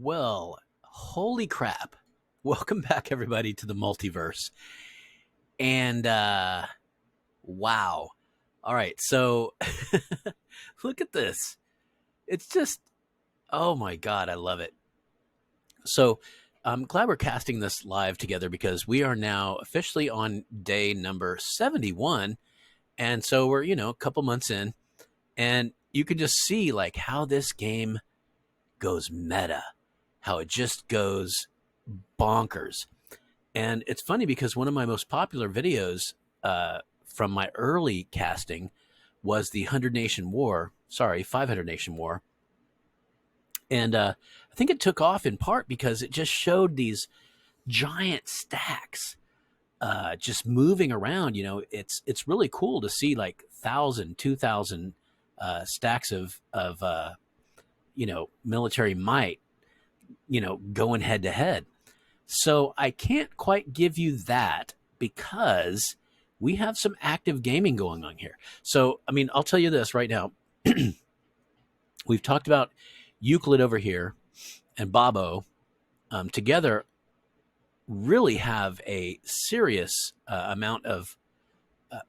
Well, holy crap. Welcome back, everybody, to the Multiverse. And, wow. All right, so look at this. It's just, oh my God, I love it. So I'm glad we're casting this live together because we are now officially on day number 71. And so we're, a couple months in, and you can just see like how this game goes meta, how it just goes bonkers. And it's funny because one of my most popular videos from my early casting was the 500 Nation War. And I think it took off in part because it just showed these giant stacks just moving around. It's really cool to see like 1,000, 2,000 stacks of military might, going head to head. So I can't quite give you that because we have some active gaming going on here. So, I mean, I'll tell you this right now. We've talked about Euclid over here and Bobo together really have a serious amount of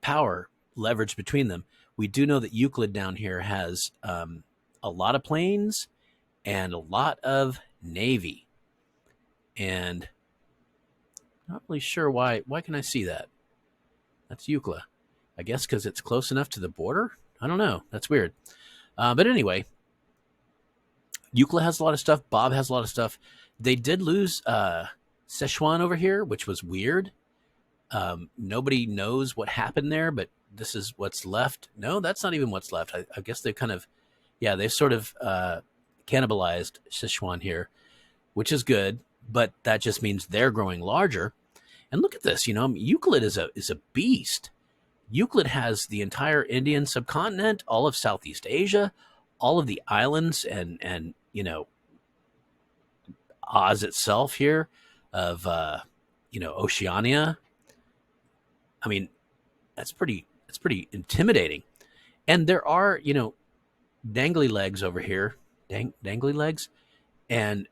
power leverage between them. We do know that Euclid down here has a lot of planes and a lot of navy. And not really sure why. Why can I see that? That's Euclid. I guess because it's close enough to the border? I don't know. That's weird. But anyway, Euclid has a lot of stuff. Bob has a lot of stuff. They did lose Szechuan over here, which was weird. Nobody knows what happened there, but this is what's left. No, that's not even what's left. I guess they kind of, they sort of cannibalized Szechuan here, which is good. But that just means they're growing larger. And look at this, Euclid is a beast. Euclid has the entire Indian subcontinent, all of Southeast Asia, all of the islands, and Oz itself here of Oceania. I mean, that's pretty intimidating. And there are dangly legs over here, dangly legs, and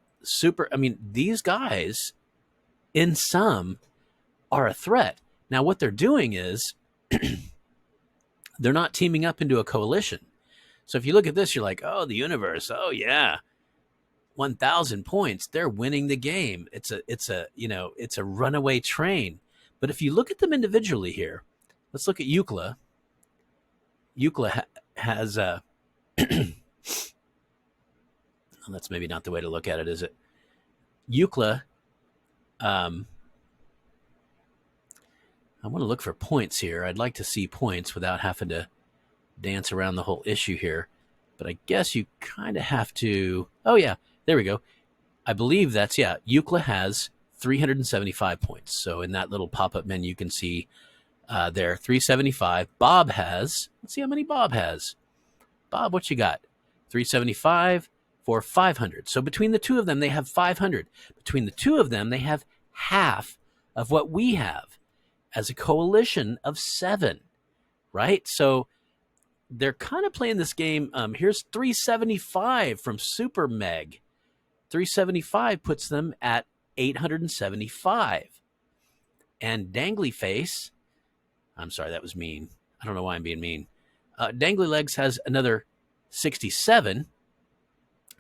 these guys in some are a threat. Now what they're doing is they're not teaming up into a coalition. So if you look at this, you're like, oh, the universe, oh yeah, 1,000 points, they're winning the game. It's a runaway train. But if you look at them individually here, let's look at Euclid. Euclid has well, that's maybe not the way to look at it, is it? Euclid, I want to look for points here. I'd like to see points without having to dance around the whole issue here. But I guess you kind of have to. Oh, yeah, there we go. I believe that's, Euclid has 375 points. So in that little pop-up menu, you can see there, 375. Bob has, let's see how many Bob has. Bob, what you got? 375 for 500. So between the two of them, they have 500. Between the two of them, they have half of what we have as a coalition of 7, right? So they're kind of playing this game. Here's 375 from Super Meg. 375 puts them at 875. And Dangly Face, I'm sorry, that was mean. I don't know why I'm being mean. Dangly Legs has another 67.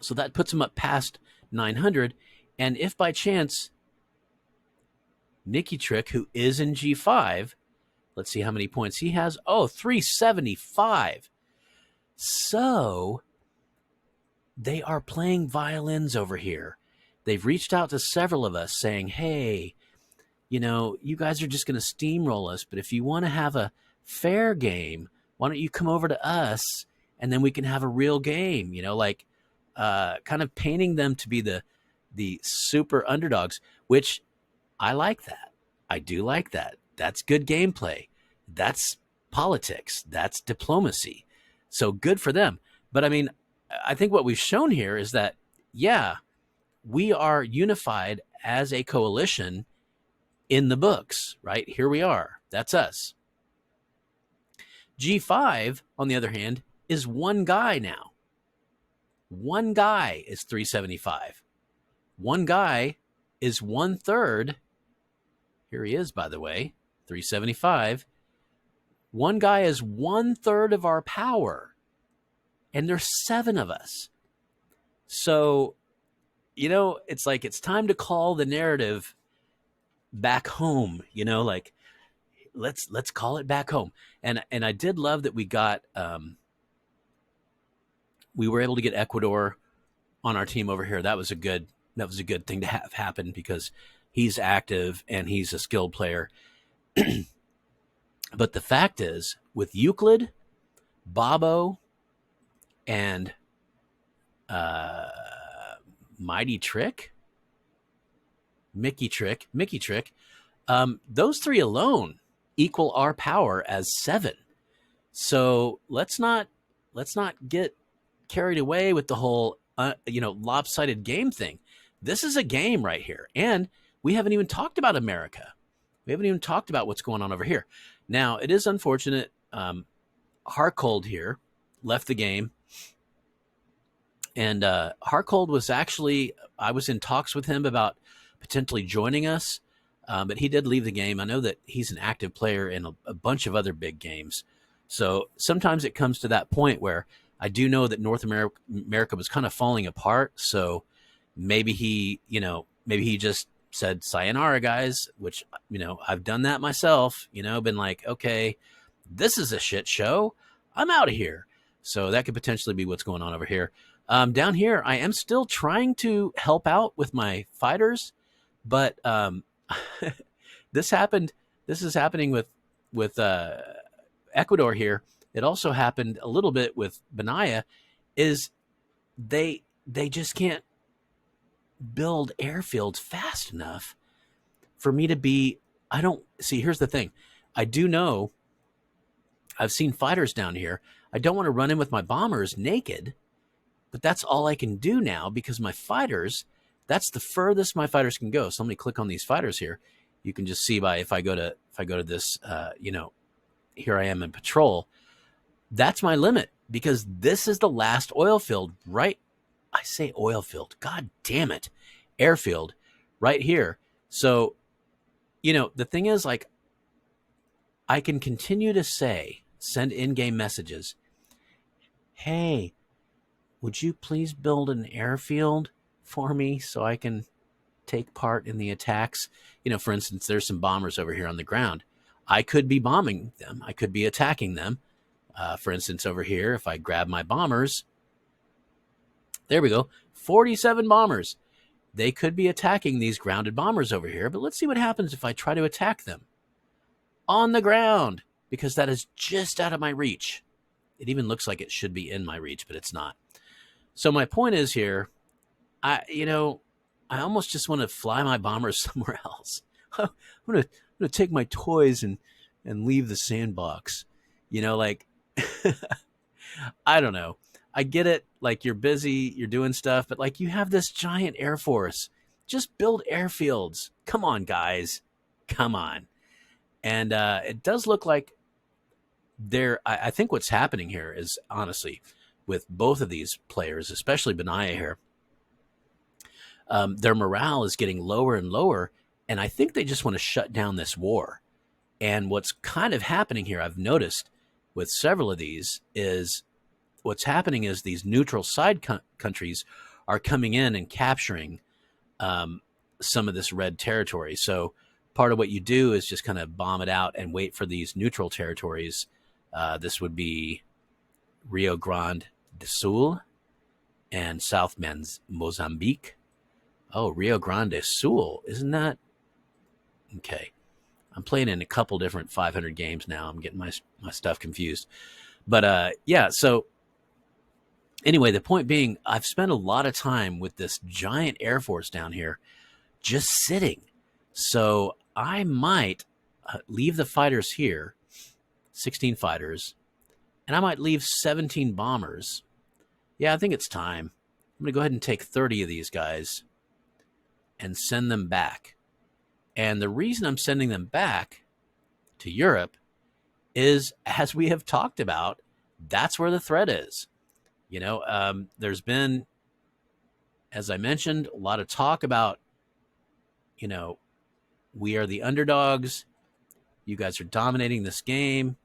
So that puts them up past 900. And if by chance Nicky Trick, who is in G5, let's see how many points he has. Oh, 375. So they are playing violins over here. They've reached out to several of us saying, hey, you guys are just going to steamroll us. But if you want to have a fair game, why don't you come over to us and then we can have a real game, kind of painting them to be the super underdogs, which I like that. I do like that. That's good gameplay. That's politics. That's diplomacy. So good for them. But I mean, I think what we've shown here is that, we are unified as a coalition in the books, right? Here we are. That's us. G5, on the other hand, is one guy now. One guy is 375. One guy is 1/3. Here he is, by the way, 375. One guy is 1/3 of our power, and there's 7 of us. So, it's like it's time to call the narrative back home. Like let's call it back home. And I did love that we were able to get Ecuador on our team over here. That was a good thing to have happen because he's active and he's a skilled player. But the fact is, with Euclid, Bobo, and Mighty Trick, Mickey Trick, those 3 alone equal our power as 7. So let's not get carried away with the whole lopsided game thing. This is a game right here, and we haven't even talked about America. We haven't even talked about what's going on over here. Now, it is unfortunate. Harcold here left the game, and Harcold was actually, I was in talks with him about potentially joining us, but he did leave the game. I know that he's an active player in a bunch of other big games. So sometimes it comes to that point where I do know that North America was kind of falling apart. So maybe he just said, sayonara, guys, which, I've done that myself, been like, okay, this is a shit show. I'm out of here. So that could potentially be what's going on over here. Down here, I am still trying to help out with my fighters, but this is happening with Ecuador here. It also happened a little bit with Benaya. Is they just can't build airfields fast enough for me to be. I don't see. Here's the thing. I do know. I've seen fighters down here. I don't want to run in with my bombers naked, but that's all I can do now because my fighters. That's the furthest my fighters can go. So let me click on these fighters here. You can just see by if I go to this, here I am in patrol. That's my limit because this is the last oil field, right? I say oil field. God damn it. Airfield right here. So, the thing is, like, I can continue to send in-game messages. Hey, would you please build an airfield for me so I can take part in the attacks? For instance, there's some bombers over here on the ground. I could be bombing them. I could be attacking them. For instance, over here, if I grab my bombers, there we go, 47 bombers. They could be attacking these grounded bombers over here, but let's see what happens if I try to attack them on the ground, because that is just out of my reach. It even looks like it should be in my reach, but it's not. So my point is here, I almost just want to fly my bombers somewhere else. I'm gonna take my toys and leave the sandbox. I don't know. I get it. Like, you're busy, you're doing stuff, but like, you have this giant Air Force. Just build airfields. Come on, guys. Come on. And it does look like I think what's happening here is, honestly, with both of these players, especially Benaya here, their morale is getting lower and lower. And I think they just want to shut down this war. And what's kind of happening here, I've noticed with several of these, is what's happening is these neutral side countries are coming in and capturing some of this red territory. So part of what you do is just kind of bomb it out and wait for these neutral territories. This would be Rio Grande do Sul and South Mozambique. Oh, Rio Grande do Sul. Isn't that? Okay. I'm playing in a couple different 500 games now. I'm getting my stuff confused. But yeah, so anyway, the point being, I've spent a lot of time with this giant Air Force down here just sitting. So I might leave the fighters here, 16 fighters, and I might leave 17 bombers. Yeah, I think it's time. I'm going to go ahead and take 30 of these guys and send them back. And the reason I'm sending them back to Europe is, as we have talked about, that's where the threat is. There's been as I mentioned, a lot of talk about, you know, we are the underdogs. You guys are dominating this game.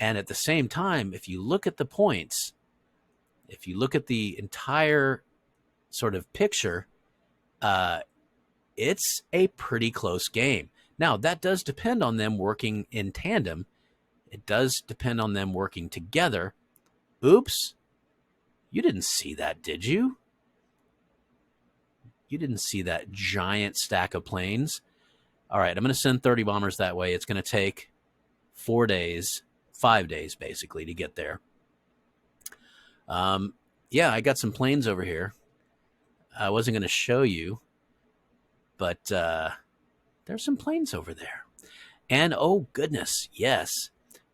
And at the same time, if you look at the points, if you look at the entire sort of picture, uh, it's a pretty close game. Now, that does depend on them working in tandem. It does depend on them working together. Oops. You didn't see that, did you? You didn't see that giant stack of planes. All right, I'm going to send 30 bombers that way. It's going to take 4 days, 5 days, basically, to get there. Yeah, I got some planes over here. I wasn't going to show you, but there's some planes over there. And, oh, goodness, yes.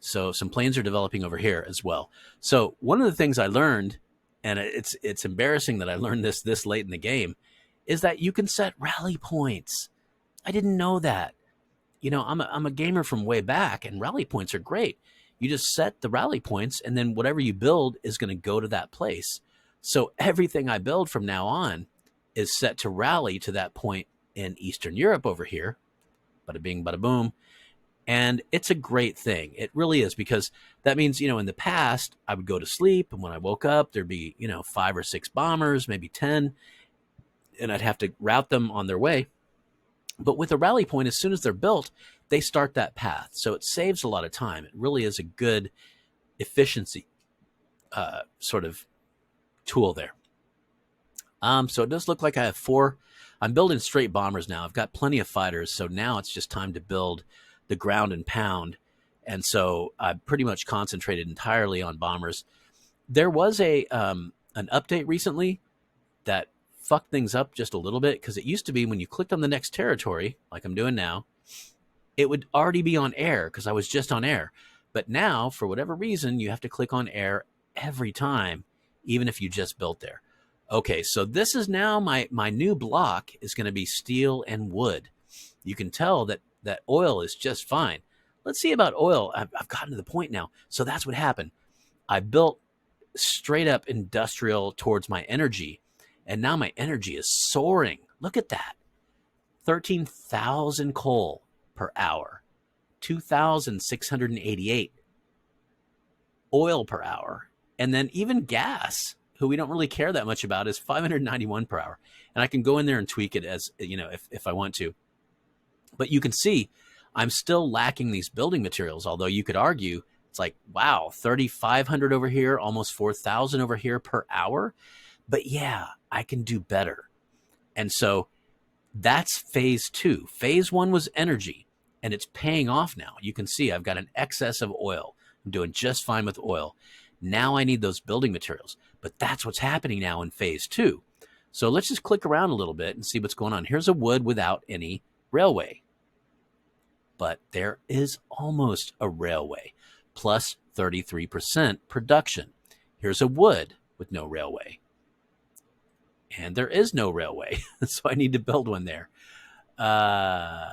So some planes are developing over here as well. So one of the things I learned, and it's embarrassing that I learned this late in the game, is that you can set rally points. I didn't know that. You know, I'm a gamer from way back, and rally points are great. You just set the rally points, and then whatever you build is going to go to that place. So everything I build from now on is set to rally to that point in Eastern Europe over here. Bada bing, bada boom. And it's a great thing. It really is, because that means, you know, in the past, I would go to sleep, and when I woke up, there'd be, you know, 5 or 6 bombers, maybe 10, and I'd have to route them on their way. But with a rally point, as soon as they're built, they start that path. So it saves a lot of time. It really is a good efficiency sort of tool there. So it does look like I have 4. I'm building straight bombers now. I've got plenty of fighters. So now it's just time to build the ground and pound. And so I've pretty much concentrated entirely on bombers. There was an update recently that fucked things up just a little bit, because it used to be when you clicked on the next territory, like I'm doing now, it would already be on air because I was just on air. But now, for whatever reason, you have to click on air every time, even if you just built there. Okay, so this is now my new block is going to be steel and wood. You can tell that oil is just fine. Let's see about oil. I've gotten to the point now. So that's what happened. I built straight up industrial towards my energy, and now my energy is soaring. Look at that. 13,000 coal per hour, 2,688 oil per hour. And then even gas, who we don't really care that much about, is 591 per hour. And I can go in there and tweak it as, you know, if I want to. But you can see I'm still lacking these building materials, although you could argue it's like, wow, 3,500 over here, almost 4,000 over here per hour. But yeah, I can do better. And so that's phase 2. Phase 1 was energy, and it's paying off now. You can see I've got an excess of oil. I'm doing just fine with oil. Now I need those building materials. But that's what's happening now in phase 2. So let's just click around a little bit and see what's going on. Here's a wood without any railway. But there is almost a railway, plus 33% production. Here's a wood with no railway. And there is no railway, so I need to build one there. And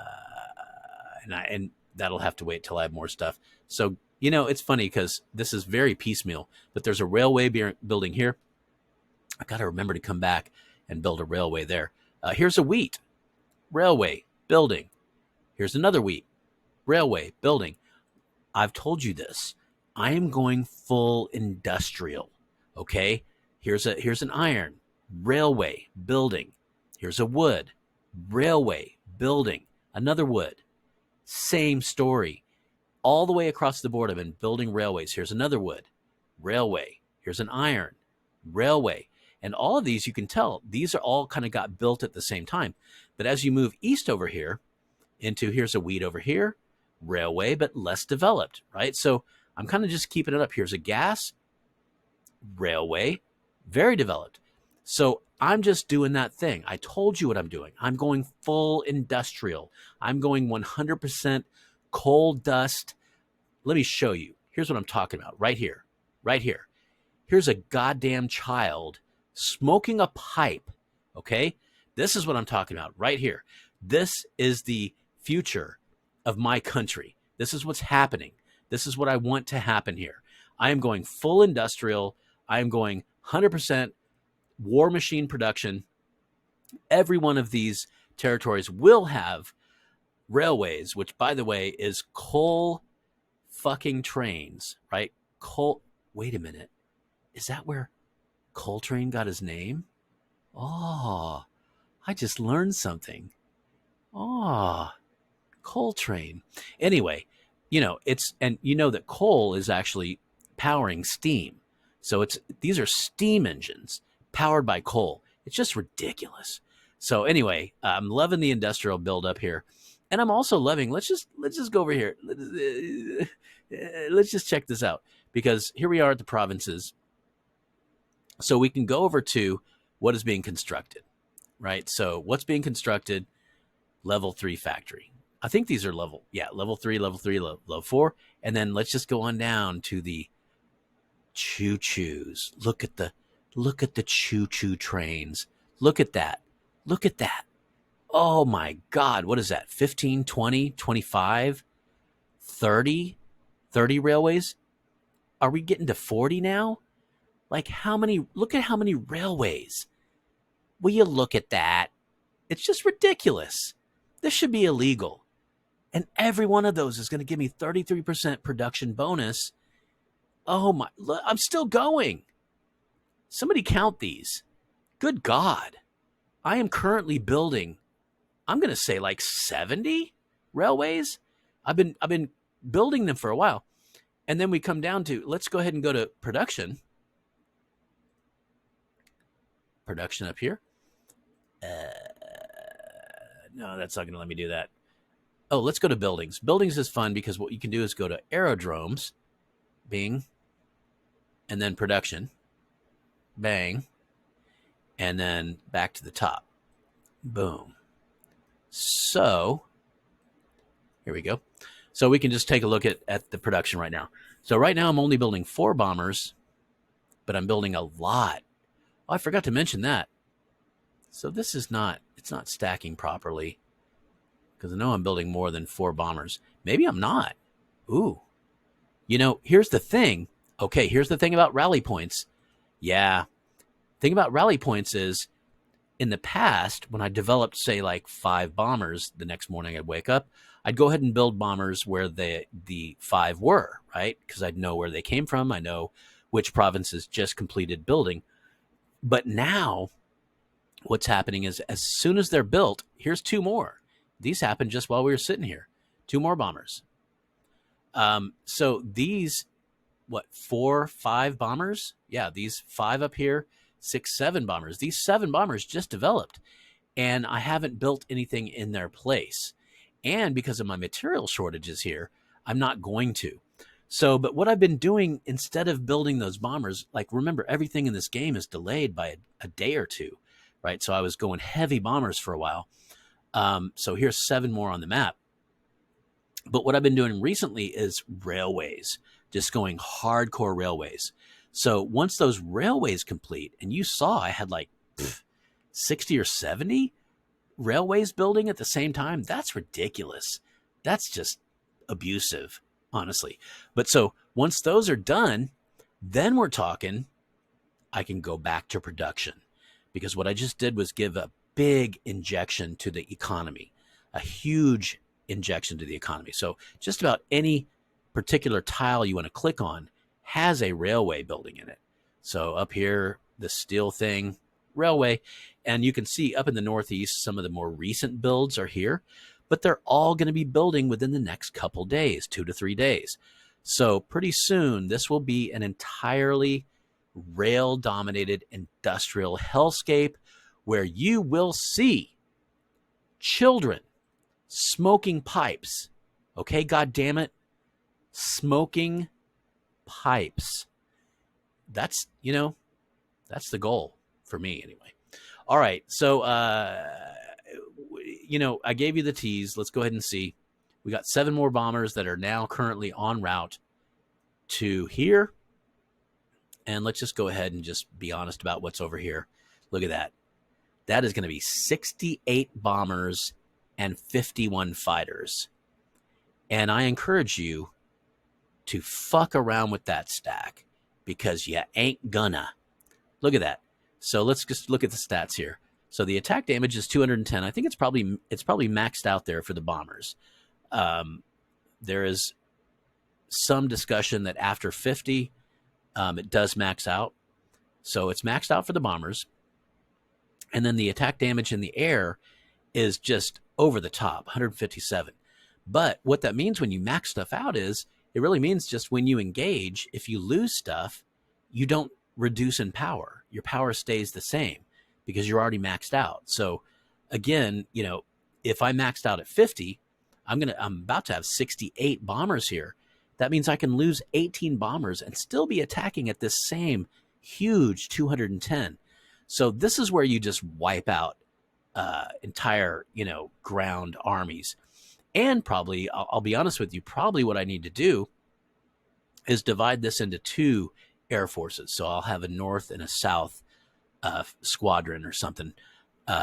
that'll have to wait till I have more stuff. So, you know, it's funny because this is very piecemeal, but there's a railway building here. I got to remember to come back and build a railway there. Here's a wheat railway building. Here's another wheat railway building. I've told you this. I am going full industrial. Okay. Here's an iron railway building. Here's a wood railway building. Another wood. Same story. All the way across the board, I've been building railways. Here's another wood railway. Here's an iron railway. And all of these, you can tell, these are all kind of got built at the same time. But as you move east over here into, here's a wheat over here, railway, but less developed, right? So I'm kind of just keeping it up. Here's a gas railway, very developed. So I'm just doing that thing. I told you what I'm doing. I'm going full industrial. I'm going 100% coal dust. Let me show you. Here's what I'm talking about right here, right here. Here's a goddamn child smoking a pipe, okay? This is what I'm talking about right here. This is the future of my country. This is what's happening. This is what I want to happen here. I am going full industrial. I am going 100% war machine production. Every one of these territories will have railways, which, by the way, is coal fucking trains, right? Coal. Wait a minute. Is that where Coltrane got his name? Oh, I just learned something. Oh, Coltrane. Anyway, it's, and that coal is actually powering steam. So these are steam engines powered by coal. It's just ridiculous. So anyway, I'm loving the industrial buildup here. And I'm also loving, let's just go over here. Let's just check this out, because here we are at the provinces. So we can go over to what is being constructed, right? So what's being constructed? Level 3 factory. I think these are level 3, level 4. And then let's just go on down to the choo-choos. Look at the choo-choo trains. Look at that. Look at that. Oh my God. What is that? 15, 20, 25, 30 railways? Are we getting to 40 now? Like, look at how many railways. Will you look at that? It's just ridiculous. This should be illegal. And every one of those is going to give me 33% production bonus. Oh my, I'm still going. Somebody count these. Good God. I am currently building, I'm going to say like 70 railways. I've been building them for a while. And then we come down to, let's go ahead and go to production. Production up here. No, that's not going to let me do that. Oh, let's go to buildings. Buildings is fun because what you can do is go to aerodromes, bing, and then production, bang, and then back to the top, boom. So here we go. So we can just take a look at the production right now. So right now I'm only building 4 bombers, but I'm building a lot. Oh, I forgot to mention that. So this is it's not stacking properly, because I know I'm building more than 4 bombers. Maybe I'm not. Ooh. Here's the thing. Okay, here's the thing about rally points. Yeah. Thing about rally points is, in the past, when I developed, say, like 5 bombers, the next morning I'd wake up, I'd go ahead and build bombers where the 5 were, right? Because I'd know where they came from. I know which provinces just completed building. But now, what's happening is, as soon as they're built, here's 2 more. These happened just while we were sitting here. 2 more bombers. So these, 4, 5 bombers? Yeah, these 5 up here, 6, 7 bombers. These 7 bombers just developed, and I haven't built anything in their place. And because of my material shortages here, I'm not going to. So, but what I've been doing, instead of building those bombers, like, remember, everything in this game is delayed by a day or 2, right? So I was going heavy bombers for a while. So here's 7 more on the map. But what I've been doing recently is railways, just going hardcore railways. So once those railways complete, and you saw I had like 60 or 70 railways building at the same time, that's ridiculous. That's just abusive, honestly. But so once those are done, then we're talking, I can go back to production, because what I just did was give a big injection to the economy, a huge injection to the economy. So just about any particular tile you want to click on has a railway building in it. So up here, the steel thing, railway. And you can see up in the Northeast, some of the more recent builds are here, but they're all going to be building within the next couple days, 2 to 3 days. So pretty soon, this will be an entirely rail-dominated industrial hellscape, where you will see children smoking pipes. Okay, God damn it. Smoking pipes. That's the goal for me anyway. All right. So, I gave you the tease. Let's go ahead and see. We got 7 more bombers that are now currently en route to here. And let's just go ahead and just be honest about what's over here. Look at that. That is going to be 68 bombers and 51 fighters. And I encourage you to fuck around with that stack, because you ain't gonna. Look at that. So let's just look at the stats here. So the attack damage is 210. I think it's probably maxed out there for the bombers. Um, there is some discussion that after 50, it does max out. So it's maxed out for the bombers. And then the attack damage in the air is just over the top, 157. But what that means when you max stuff out is it really means just when you engage, if you lose stuff, you don't reduce in power. Your power stays the same because you're already maxed out. So again, if I maxed out at 50, I'm about to have 68 bombers here. That means I can lose 18 bombers and still be attacking at this same huge 210. So this is where you just wipe out entire, ground armies. And probably, I'll be honest with you, probably what I need to do is divide this into two air forces. So I'll have a north and a south squadron or something,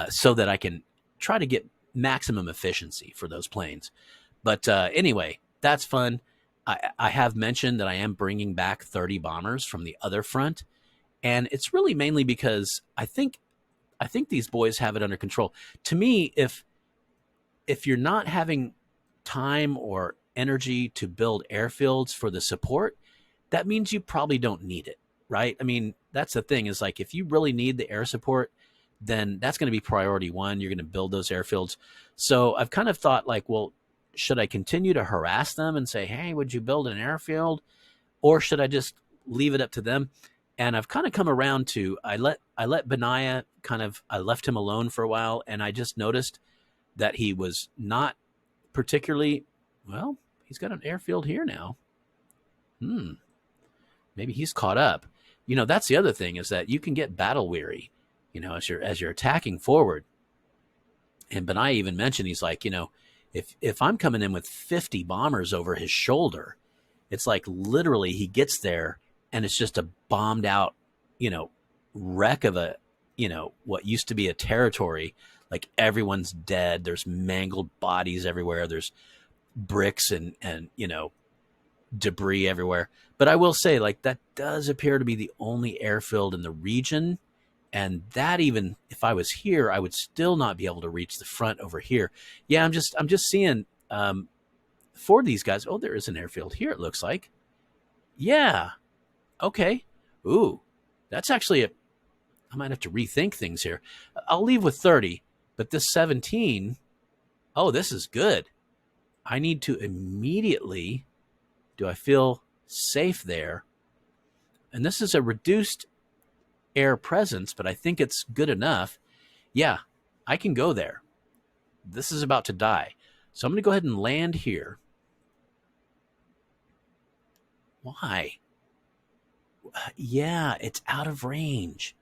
so that I can try to get maximum efficiency for those planes. But anyway, that's fun. I have mentioned that I am bringing back 30 bombers from the other front. And it's really mainly because I think these boys have it under control. To me, if you're not having time or energy to build airfields for the support, that means you probably don't need it, right? I mean, that's the thing is like if you really need the air support, then that's going to be priority one. You're going to build those airfields. So I've kind of thought like, well, should I continue to harass them and say, hey, would you build an airfield? Or should I just leave it up to them? And I've kind of come around to I let Benaiah I left him alone for a while, and I just noticed that he was not particularly well. He's got an airfield here now. Maybe he's caught up. That's the other thing is that you can get battle weary, as you're attacking forward. And Benaiah even mentioned he's like, if I'm coming in with 50 bombers over his shoulder, it's like literally he gets there and it's just a bombed out, wreck of a, what used to be a territory. Like everyone's dead. There's mangled bodies everywhere. There's bricks and debris everywhere. But I will say, like, that does appear to be the only airfield in the region. And that even if I was here, I would still not be able to reach the front over here. Yeah, I'm just seeing for these guys. Oh, there is an airfield here, it looks like. Yeah. Okay. Ooh, that's actually I might have to rethink things here. I'll leave with 30, but this 17, oh, this is good. I need to immediately, do I feel safe there? And this is a reduced air presence, but I think it's good enough. Yeah, I can go there. This is about to die. So I'm going to go ahead and land here. Why? Yeah, it's out of range.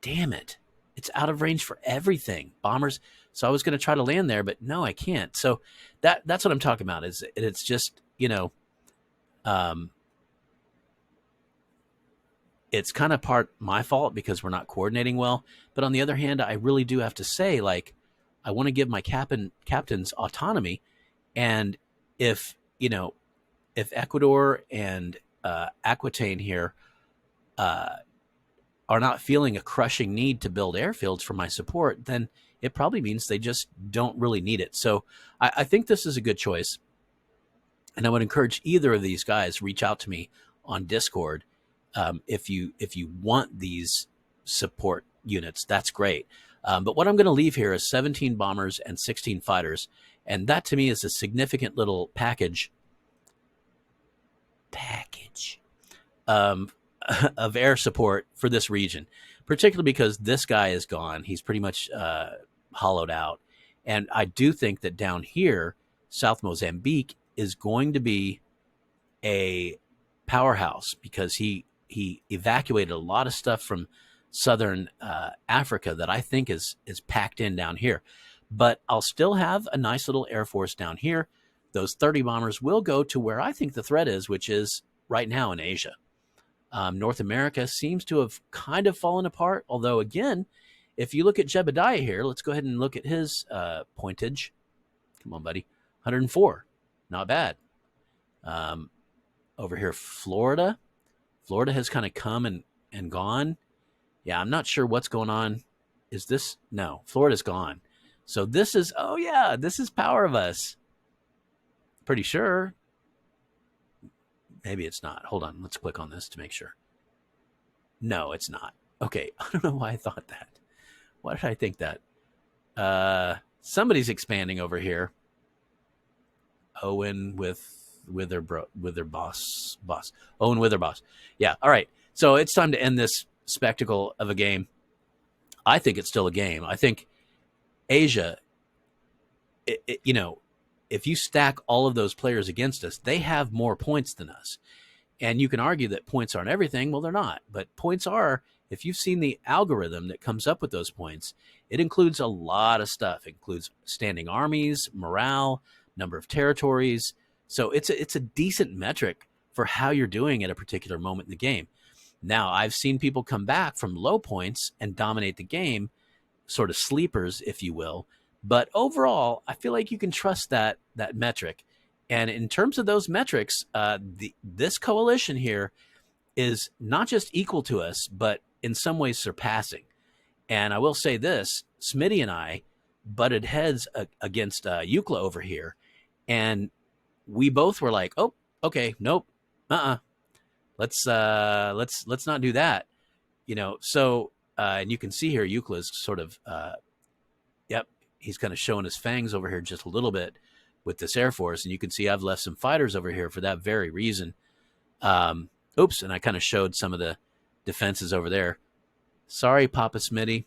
Damn it. It's out of range for everything. Bombers. So I was going to try to land there, but no, I can't. So that's what I'm talking about. Is it's just, it's kind of part my fault because we're not coordinating well. But on the other hand, I really do have to say, like, I want to give my captains autonomy. And if Ecuador and Aquitaine here are not feeling a crushing need to build airfields for my support, then it probably means they just don't really need it. So I think this is a good choice. And I would encourage either of these guys reach out to me on Discord. If you want these support units, that's great. But what I'm going to leave here is 17 bombers and 16 fighters. And that to me is a significant little package of air support for this region, particularly because this guy is gone. He's pretty much hollowed out. And I do think that down here, South Mozambique is going to be a powerhouse because he evacuated a lot of stuff from southern Africa that I think is packed in down here. But I'll still have a nice little air force down here. Those 30 bombers will go to where I think the threat is, which is right now in Asia. North America seems to have kind of fallen apart. Although, again, if you look at Jebediah here, let's go ahead and look at his pointage. Come on, buddy. 104. Not bad. Over here, Florida. Florida has kind of come and gone. Yeah, I'm not sure what's going on Is this? No, Florida's gone. So this is, oh yeah, this is Power of Us. Pretty sure. Maybe it's not. Hold on. Let's click on this to make sure. No, it's not. Okay. I don't know why I thought that. Why did I think that? Somebody's expanding over here. Owen with their boss. Owen with their boss. Yeah. All right. So it's time to end this spectacle of a game. I think it's still a game. I think Asia, you know, if you stack all of those players against us, they have more points than us. And you can argue that points aren't everything. Well, they're not. But points are, if you've seen the algorithm that comes up with those points, it includes a lot of stuff. It includes standing armies, morale, number of territories. So it's a decent metric for how you're doing at a particular moment in the game. Now, I've seen people come back from low points and dominate the game, sort of sleepers, if you will. But overall, I feel like you can trust that metric. And in terms of those metrics, this coalition here is not just equal to us, but in some ways surpassing. And I will say this, Smitty and I butted heads against Eucla over here. And we both were like, oh, okay, nope, let's not do that. So and you can see here Eucla's sort of yep, he's kind of showing his fangs over here just a little bit with this Air Force, and you can see I've left some fighters over here for that very reason. Oops, and I kind of showed some of the defenses over there. Sorry, Papa Smitty.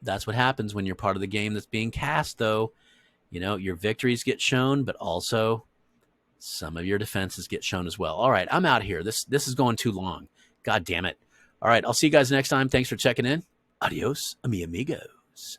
That's what happens when you're part of the game that's being cast, though. Your victories get shown, but also some of your defenses get shown as well. All right, I'm out of here. This is going too long. God damn it. All right, I'll see you guys next time. Thanks for checking in. Adios, amigos.